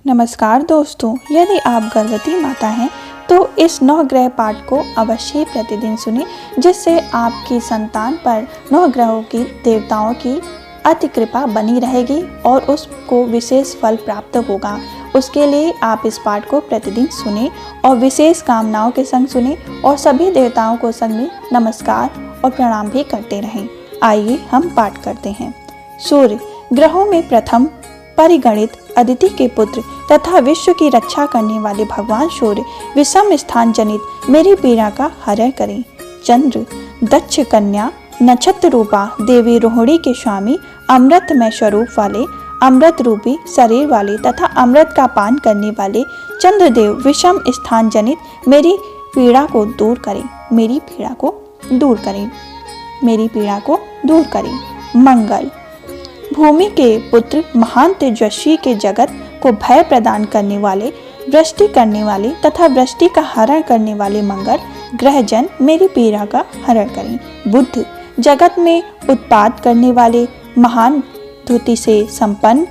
नमस्कार दोस्तों, यदि आप गर्भवती माता हैं तो इस 9 ग्रह पाठ को अवश्य ही प्रतिदिन सुनें, जिससे आपकी संतान पर 9 ग्रहों की देवताओं की अति कृपा बनी रहेगी और उसको विशेष फल प्राप्त होगा। उसके लिए आप इस पाठ को प्रतिदिन सुनें और विशेष कामनाओं के संग सुनें और सभी देवताओं को संग में नमस्कार और प्रणाम भी करते रहें। आइए हम पाठ करते हैं। सूर्य ग्रहों में प्रथम परिगणित अदिति के पुत्र तथा विश्व की रक्षा करने वाले भगवान सूर्य विषम स्थान जनित मेरी पीड़ा का हरण करें। चंद्र दक्ष कन्या नक्षत्र रूपा देवी रोहिणी के स्वामी अमृतमय स्वरूप वाले अमृत रूपी शरीर वाले तथा अमृत का पान करने वाले चंद्रदेव विषम स्थान जनित मेरी पीड़ा को दूर करें। मेरी पीड़ा को दूर करें। मेरी पीड़ा को दूर करें। मंगल भूमि के पुत्र महान तेजस्वी के जगत को भय प्रदान करने वाले वृष्टि करने वाले तथा वृष्टि का हरण करने वाले मंगल ग्रहजन मेरी पीड़ा का हरण करें। बुध जगत में उत्पाद करने वाले महान धुति से संपन्न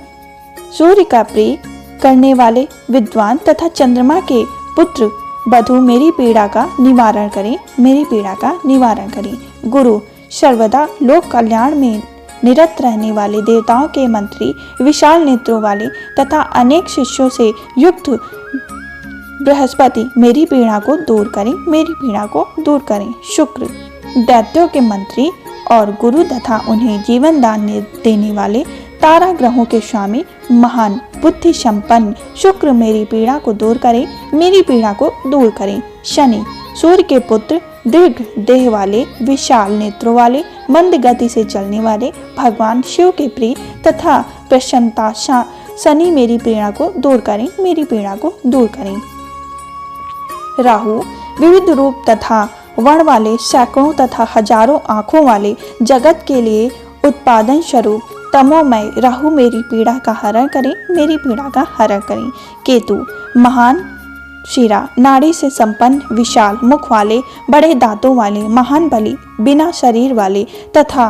सूर्य का प्रिय करने वाले विद्वान तथा चंद्रमा के पुत्र बधु मेरी पीड़ा का निवारण करें। मेरी पीड़ा का निवारण करें। गुरु सर्वदा लोक कल्याण में निरत रहने वाले देवताओं के मंत्री विशाल नेत्रों वाले तथा अनेक शिष्यों से युक्त बृहस्पति मेरी पीड़ा को दूर करें। मेरी पीड़ा को दूर करें। शुक्र दैत्यों के मंत्री और गुरु तथा उन्हें जीवन दान देने वाले तारा ग्रहों के स्वामी महान बुद्धि संपन्न शुक्र मेरी पीड़ा को दूर करें। मेरी पीड़ा को दूर करें। शनि सूर्य के पुत्र दीर्घ देह वाले विशाल नेत्रों वाले मंद गति से चलने वाले भगवान शिव के प्रिय तथा प्रसन्नता शनि मेरी पीड़ा को दूर करें। मेरी पीड़ा को दूर करें। राहु विविध रूप तथा वर्ण वाले सैकड़ों तथा हजारों आंखों वाले जगत के लिए उत्पादन स्वरूप तमोमय राहु मेरी पीड़ा का हरण करें। मेरी पीड़ा का हरण करें। केतु महान शिरा नाड़ी से संपन्न विशाल मुख वाले बड़े दांतों वाले महान बली बिना शरीर वाले तथा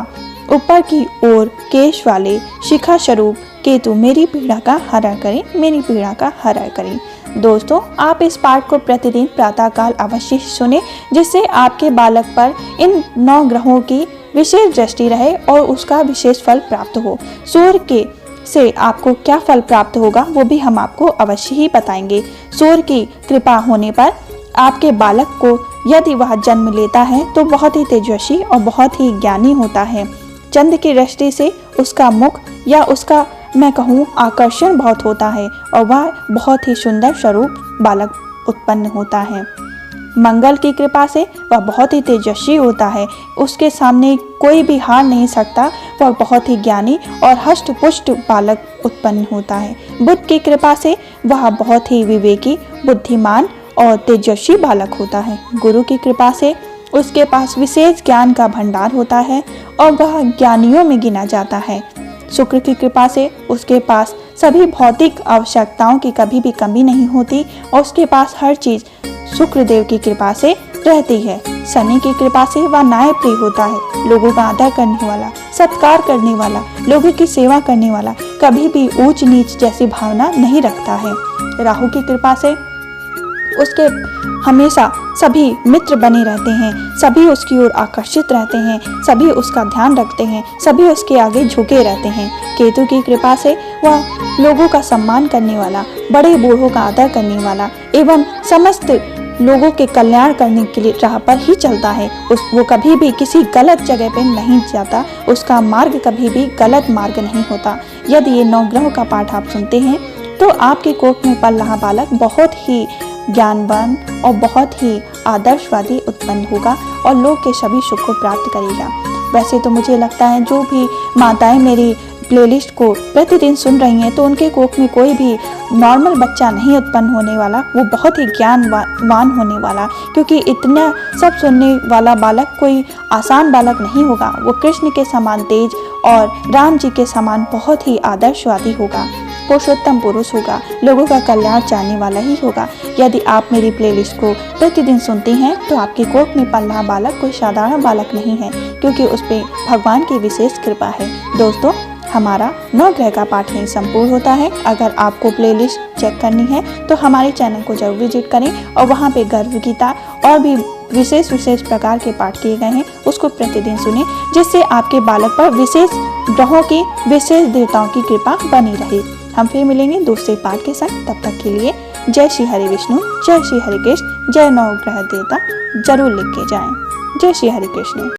ऊपर की ओर केश वाले शिखा स्वरूप केतु मेरी पीड़ा का हरण करें। मेरी पीड़ा का हरण करें। दोस्तों, आप इस पाठ को प्रतिदिन प्रातःकाल अवश्य सुने, जिससे आपके बालक पर इन 9 ग्रहों की विशेष दृष्टि रहे और उसका विशेष फल प्राप्त हो। सूर्य के से आपको क्या फल प्राप्त होगा वो भी हम आपको अवश्य ही बताएंगे। सूर्य की कृपा होने पर आपके बालक को यदि वह जन्म लेता है तो बहुत ही तेजस्वी और बहुत ही ज्ञानी होता है। चंद्र की दृष्टि से उसका मुख या उसका मैं कहूँ आकर्षण बहुत होता है और वह बहुत ही सुंदर स्वरूप बालक उत्पन्न होता है। मंगल की कृपा से वह बहुत ही तेजस्वी होता है। उसके सामने कोई भी हार नहीं सकता। वह बहुत ही ज्ञानी और हष्ट पुष्ट बालक उत्पन्न होता है। बुध की कृपा से वह बहुत ही विवेकी बुद्धिमान और तेजस्वी बालक होता है। गुरु की कृपा से उसके पास विशेष ज्ञान का भंडार होता है और वह ज्ञानियों में गिना जाता है। शुक्र की कृपा से उसके पास सभी भौतिक आवश्यकताओं की कभी भी कमी नहीं होती और उसके पास हर चीज शुक्रदेव की कृपा से रहती है। शनि की कृपा से वह न्यायप्रिय होता है, लोगों का आदर करने वाला, सत्कार करने वाला, लोगों की सेवा करने वाला, कभी भी ऊंच नीच जैसी भावना नहीं रखता है। राहु की कृपा से उसके हमेशा सभी मित्र बने रहते हैं, सभी उसकी ओर आकर्षित रहते हैं, सभी उसका ध्यान रखते हैं, सभी उसके आगे झुके रहते हैं। केतु की कृपा से वह लोगों का सम्मान करने वाला, बड़े बूढ़ों का आदर करने वाला एवं समस्त लोगों के कल्याण करने के लिए राह पर ही चलता है। वो कभी भी किसी गलत जगह पे नहीं जाता। उसका मार्ग कभी भी गलत मार्ग नहीं होता। यदि ये 9 ग्रहों का पाठ आप सुनते हैं तो आपके कोख में पल रहा बालक बहुत ही ज्ञानवान और बहुत ही आदर्शवादी उत्पन्न होगा और लोग के सभी सुख को प्राप्त करेगा। वैसे तो मुझे लगता है जो भी माताएं मेरी प्लेलिस्ट को प्रतिदिन सुन रही हैं तो उनके कोख में कोई भी नॉर्मल बच्चा नहीं उत्पन्न होने वाला, वो बहुत ही ज्ञानवान होने वाला, क्योंकि इतना सब सुनने वाला बालक कोई आसान बालक नहीं होगा। वो कृष्ण के समान तेज और राम जी के समान बहुत ही आदर्शवादी होगा, पुरुषोत्तम पुरुष होगा, लोगों का कल्याण चाहने वाला ही होगा। यदि आप मेरी प्लेलिस्ट को प्रतिदिन सुनती हैं तो आपके कोख में पल रहा बालक कोई साधारण बालक नहीं है, क्योंकि उस पर भगवान की विशेष कृपा है। दोस्तों, हमारा 9 ग्रह का पाठ यहीं संपूर्ण होता है। अगर आपको प्लेलिस्ट चेक करनी है तो हमारे चैनल को जरूर विजिट करें और वहाँ पे गर्भ गीता और भी विशेष प्रकार के पाठ किए गए हैं उसको प्रतिदिन सुने, जिससे आपके बालक पर विशेष ग्रहों की, विशेष देवताओं की कृपा बनी रहे। हम फिर मिलेंगे दूसरे पाठ के साथ, तब तक के लिए जय श्री हरि विष्णु, जय श्री हरि कृष्ण, जय नवग्रह देवता जरूर लिख के जाएं। जय श्री हरि कृष्ण।